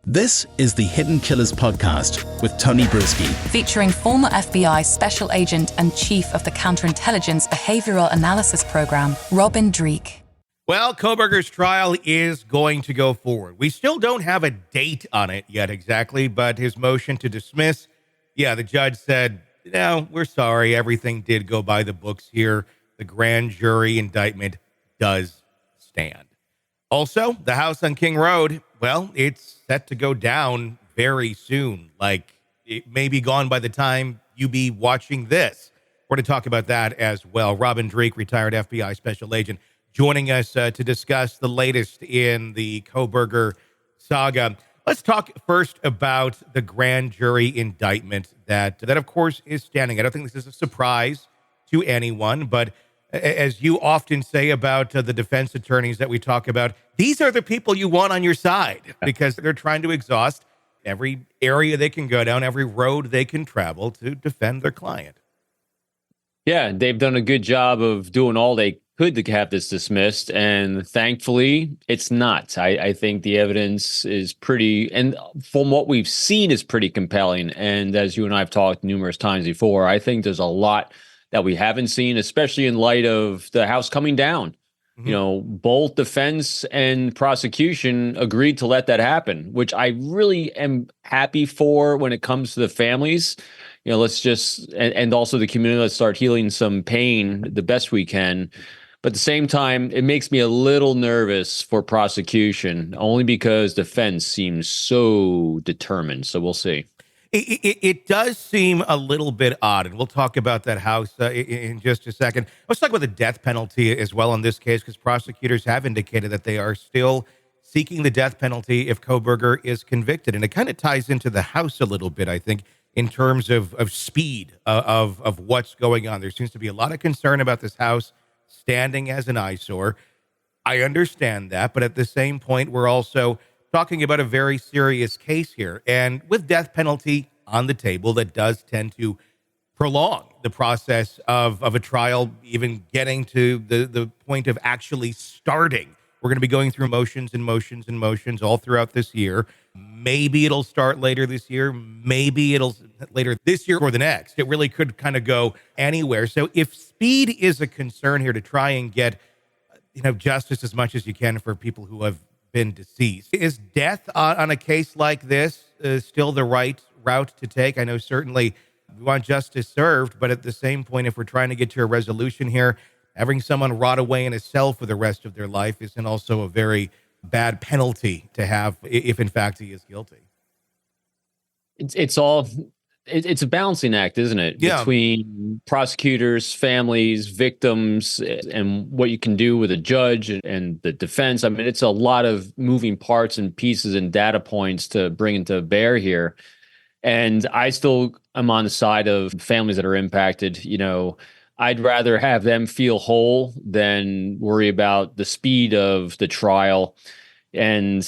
This is the Hidden Killers podcast with Tony Brueski, featuring former FBI Special Agent and Chief of the Counterintelligence Behavioral Analysis Program, Robin Dreeke. Well, Kohberger's trial is going to go forward. We still don't have a date on it yet exactly, but his motion to dismiss, the judge said, no, we're sorry. Everything did go by the books here. The grand jury indictment does stand. Also, the house on King Road, well, it's set to go down very soon. Like, it may be gone by the time you be watching this. We're going to talk about that as well. Robin Dreeke, retired FBI Special Agent, joining us to discuss the latest in the Kohberger saga. Let's talk first about the grand jury indictment that of course, is standing. I don't think this is a surprise to anyone, but as you often say about the defense attorneys that we talk about, these are the people you want on your side because they're trying to exhaust every area they can go down, every road they can travel to defend their client. Yeah, they've done a good job of doing all they could to have this dismissed, and thankfully, it's not. I think the evidence is pretty, and from what we've seen, is pretty compelling. And as you and I have talked numerous times before, I think there's a lot that we haven't seen, especially in light of the house coming down. Mm-hmm. You know, both defense and prosecution agreed to let that happen, which I really am happy for when it comes to the families. You know, let's just, and also the community, let's start healing some pain the best we can. But at the same time, it makes me a little nervous for prosecution, only because defense seems so determined. So we'll see. It does seem a little bit odd, and we'll talk about that house in just a second. Let's talk about the death penalty as well in this case, because prosecutors have indicated that they are still seeking the death penalty if Kohberger is convicted. And it kind of ties into the house a little bit, I think, in terms of speed of what's going on. There seems to be a lot of concern about this house standing as an eyesore. I understand that, but at the same point, we're also talking about a very serious case here. And with death penalty on the table, that does tend to prolong the process of a trial, even getting to the point of actually starting. We're going to be going through motions and motions and motions all throughout this year. Maybe it'll start later this year. Maybe it'll later this year or the next. It really could kind of go anywhere. So if speed is a concern here to try and get, justice as much as you can for people who have been deceased, is death on a case like this still the right route to take? I know certainly we want justice served, but at the same point, if we're trying to get to a resolution here, having someone rot away in a cell for the rest of their life isn't also a very bad penalty to have if in fact he is guilty. It's a balancing act, isn't it? Yeah. Between prosecutors, families, victims, and what you can do with a judge and the defense. I mean, it's a lot of moving parts and pieces and data points to bring into bear here. And I still am on the side of families that are impacted. I'd rather have them feel whole than worry about the speed of the trial. And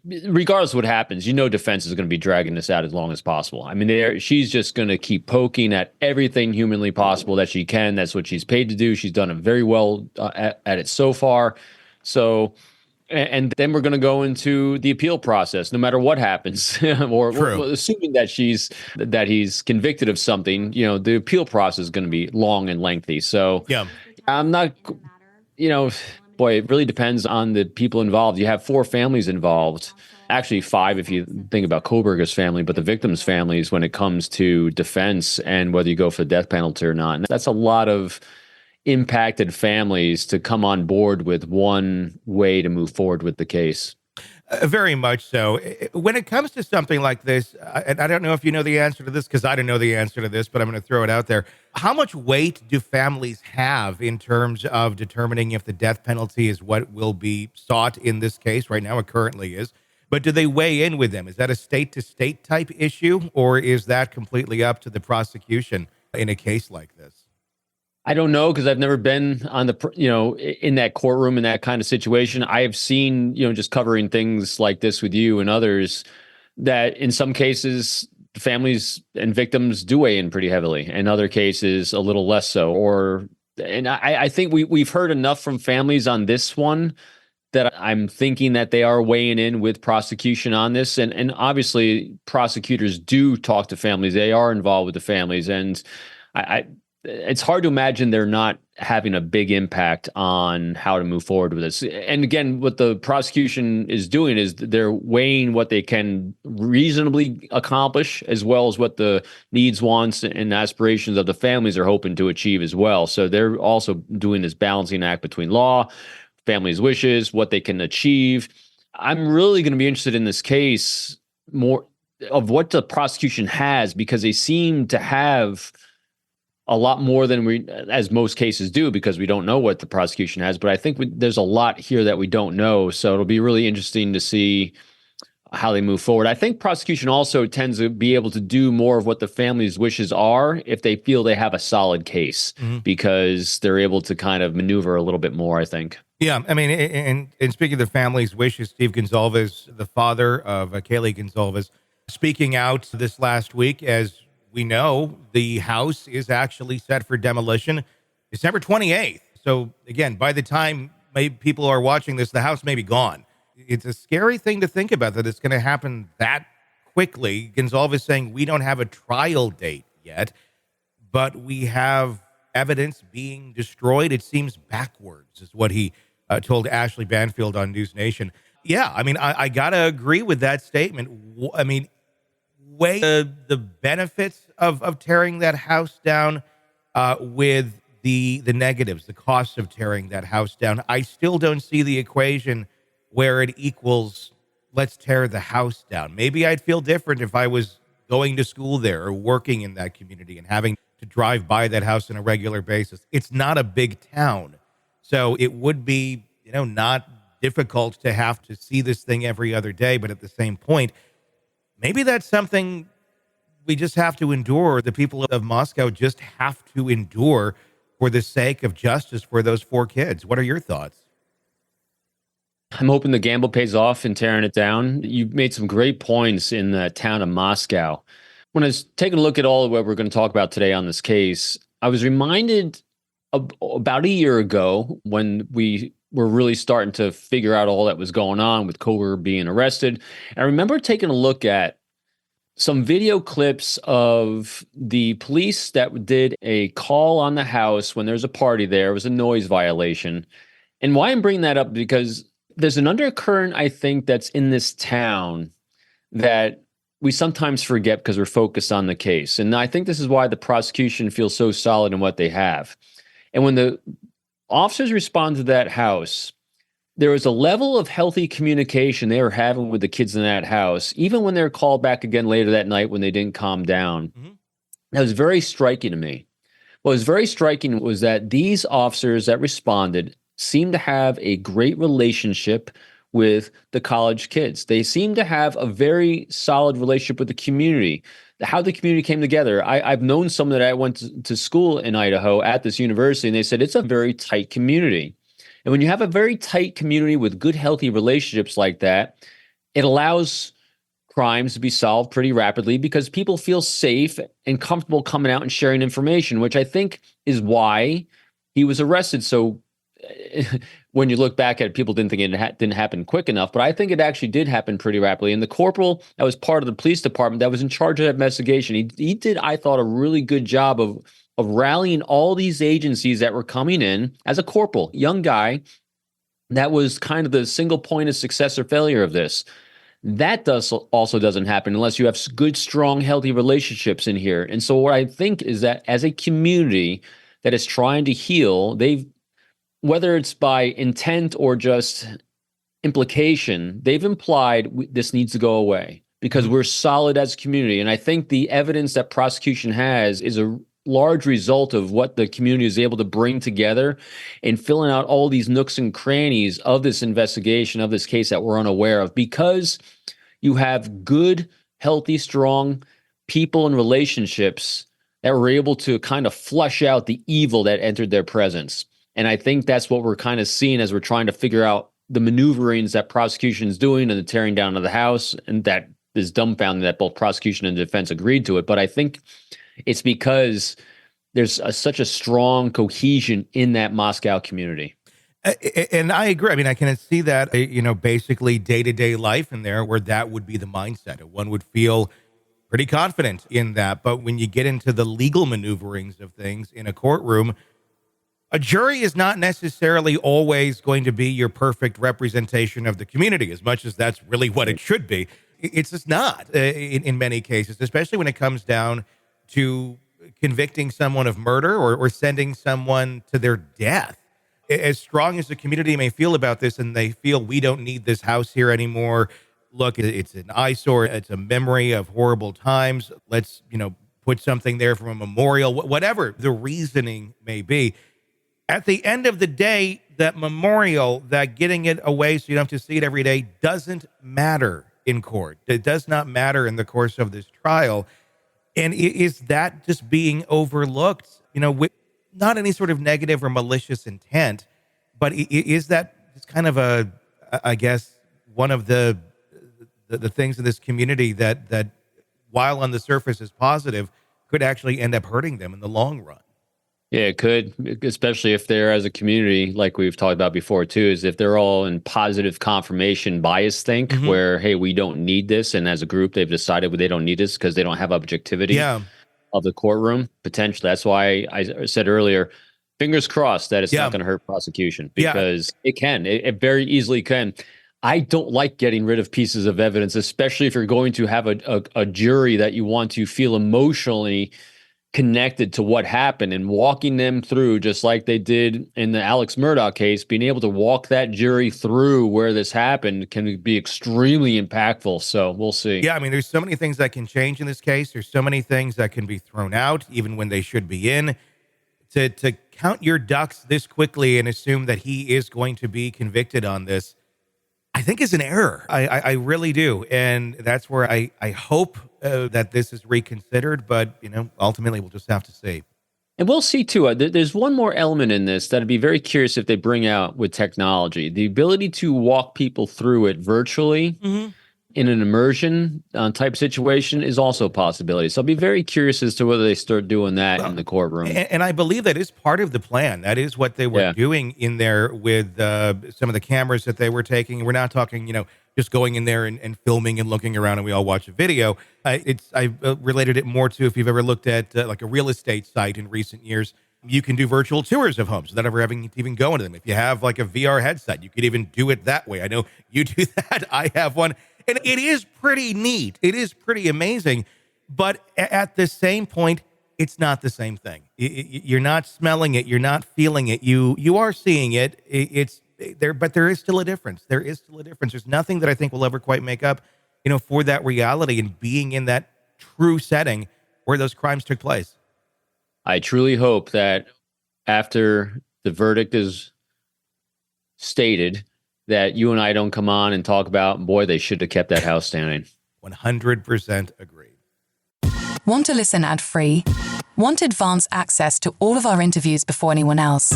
regardless of what happens, defense is going to be dragging this out as long as possible. I mean, she's just going to keep poking at everything humanly possible that she can. That's what she's paid to do. She's done it very well at it so far. So, and then we're going to go into the appeal process, no matter what happens, or assuming that he's convicted of something. The appeal process is going to be long and lengthy. So, I'm not, boy, it really depends on the people involved. You have 4 families involved, actually 5 if you think about Kohberger's family, but the victims' families when it comes to defense and whether you go for the death penalty or not. And that's a lot of impacted families to come on board with one way to move forward with the case. Very much so. When it comes to something like this, and I don't know if you know the answer to this because I don't know the answer to this, but I'm going to throw it out there. How much weight do families have in terms of determining if the death penalty is what will be sought in this case? Right now, it currently is. But do they weigh in with them? Is that a state-to-state type issue, or is that completely up to the prosecution in a case like this? I don't know, because I've never been on in that courtroom in that kind of situation. I have seen, just covering things like this with you and others, that in some cases, families and victims do weigh in pretty heavily. In other cases, a little less so. And I think we've heard enough from families on this one that I'm thinking that they are weighing in with prosecution on this. And obviously prosecutors do talk to families. They are involved with the families. And I it's hard to imagine they're not having a big impact on how to move forward with this. And again, what the prosecution is doing is they're weighing what they can reasonably accomplish, as well as what the needs, wants, and aspirations of the families are hoping to achieve as well. So they're also doing this balancing act between law, families' wishes, what they can achieve. I'm really going to be interested in this case more of what the prosecution has, because they seem to have a lot more than as most cases do, because we don't know what the prosecution has. But I think there's a lot here that we don't know. So it'll be really interesting to see how they move forward. I think prosecution also tends to be able to do more of what the family's wishes are if they feel they have a solid case, because they're able to kind of maneuver a little bit more, I think. Yeah, I mean, and speaking of the family's wishes, Steve Gonzalez, the father of Kaylee Gonzalez, speaking out this last week. As we know, the house is actually set for demolition December 28th. So again, by the time people are watching this, the house may be gone. It's a scary thing to think about, that it's going to happen that quickly. Gonzalez saying we don't have a trial date yet, but we have evidence being destroyed. It seems backwards, is what he told Ashley Banfield on News Nation. Yeah, I mean, I got to agree with that statement. I mean, weigh the benefits of tearing that house down with the negatives, the costs of tearing that house down. I still don't see the equation where it equals, let's tear the house down. Maybe I'd feel different if I was going to school there or working in that community and having to drive by that house on a regular basis. It's not a big town, so it would be, not difficult to have to see this thing every other day. But at the same point, maybe that's something we just have to endure. The people of Moscow just have to endure for the sake of justice for those 4 kids. What are your thoughts? I'm hoping the gamble pays off in tearing it down. You made some great points in the town of Moscow. When I was taking a look at all of what we're going to talk about today on this case, I was reminded of about a year ago when we were really starting to figure out all that was going on with Kohberger being arrested. And I remember taking a look at some video clips of the police that did a call on the house when there's a party there. It was a noise violation. And why I'm bringing that up, because there's an undercurrent, I think, that's in this town that we sometimes forget because we're focused on the case. And I think this is why the prosecution feels so solid in what they have. And when the officers responded to that house, there was a level of healthy communication they were having with the kids in that house, even when they were called back again later that night when they didn't calm down. That was very striking to me. What was very striking was that these officers that responded seemed to have a great relationship with the college kids. They seem to have a very solid relationship with the community. How the community came together. I've known some that I went to school in Idaho at this university, and they said it's a very tight community. And when you have a very tight community with good, healthy relationships like that, it allows crimes to be solved pretty rapidly because people feel safe and comfortable coming out and sharing information, which I think is why he was arrested. So when you look back at it, people didn't think it didn't happen quick enough, but I think it actually did happen pretty rapidly. And the corporal that was part of the police department that was in charge of that investigation, he did, I thought, a really good job of rallying all these agencies that were coming in as a corporal, young guy. That was kind of the single point of success or failure of this. That also doesn't happen unless you have good, strong, healthy relationships in here. And so what I think is that as a community that is trying to heal, whether it's by intent or just implication, they've implied this needs to go away because we're solid as a community. And I think the evidence that prosecution has is a large result of what the community is able to bring together in filling out all these nooks and crannies of this investigation, of this case that we're unaware of, because you have good, healthy, strong people and relationships that were able to kind of flush out the evil that entered their presence. And I think that's what we're kind of seeing as we're trying to figure out the maneuverings that prosecution is doing and the tearing down of the house, and that is dumbfounding that both prosecution and defense agreed to it. But I think it's because there's such a strong cohesion in that Moscow community. And I agree. I mean, I can see that, basically day-to-day life in there where that would be the mindset. One would feel pretty confident in that. But when you get into the legal maneuverings of things in a courtroom, a jury is not necessarily always going to be your perfect representation of the community, as much as that's really what it should be. It's just not in many cases, especially when it comes down to convicting someone of murder or sending someone to their death. As strong as the community may feel about this, and they feel we don't need this house here anymore. Look, it's an eyesore. It's a memory of horrible times. Let's, put something there from a memorial, whatever the reasoning may be. At the end of the day, that memorial, that getting it away so you don't have to see it every day, doesn't matter in court. It does not matter in the course of this trial. And is that just being overlooked, with not any sort of negative or malicious intent, but is that just kind of one of the things in this community that while on the surface is positive, could actually end up hurting them in the long run? Yeah, it could, especially if they're, as a community, like we've talked about before too, is if they're all in positive confirmation bias think, where, hey, we don't need this. And as a group, they've decided they don't need this because they don't have objectivity of the courtroom, potentially. That's why I said earlier, fingers crossed that it's not going to hurt prosecution, because it very easily can. I don't like getting rid of pieces of evidence, especially if you're going to have a jury that you want to feel emotionally connected to what happened, and walking them through, just like they did in the Alex Murdaugh case, being able to walk that jury through where this happened can be extremely impactful. So we'll see. Yeah, there's so many things that can change in this case. There's so many things that can be thrown out, even when they should be in. To count your ducks this quickly and assume that he is going to be convicted on this, I think is an error. I really do. And that's where I hope that this is reconsidered. But, ultimately we'll just have to see. And we'll see, too. There's one more element in this that I'd be very curious if they bring out with technology. The ability to walk people through it virtually in an immersion type situation is also a possibility. So I'll be very curious as to whether they start doing that in the courtroom. And I believe that is part of the plan. That is what they were doing in there with some of the cameras that they were taking. We're not talking, just going in there and filming and looking around and we all watch a video. I related it more to if you've ever looked at like a real estate site in recent years. You can do virtual tours of homes without ever having to even go into them. If you have like a VR headset, you could even do it that way. I know you do that. I have one. And it is pretty neat. It is pretty amazing. But at the same point, it's not the same thing. You're not smelling it. You're not feeling it. You are seeing it. It's there, but there is still a difference. There is still a difference. There's nothing that I think will ever quite make up, for that reality and being in that true setting where those crimes took place. I truly hope that after the verdict is stated, that you and I don't come on and talk about, boy, they should have kept that house standing. 100% agreed. Want to listen ad-free? Want advanced access to all of our interviews before anyone else?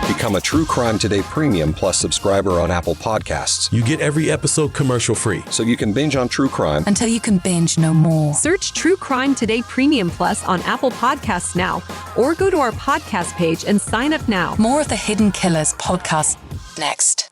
Become a True Crime Today Premium Plus subscriber on Apple Podcasts. You get every episode commercial-free. So you can binge on true crime until you can binge no more. Search True Crime Today Premium Plus on Apple Podcasts now, or go to our podcast page and sign up now. More of the Hidden Killers podcast next.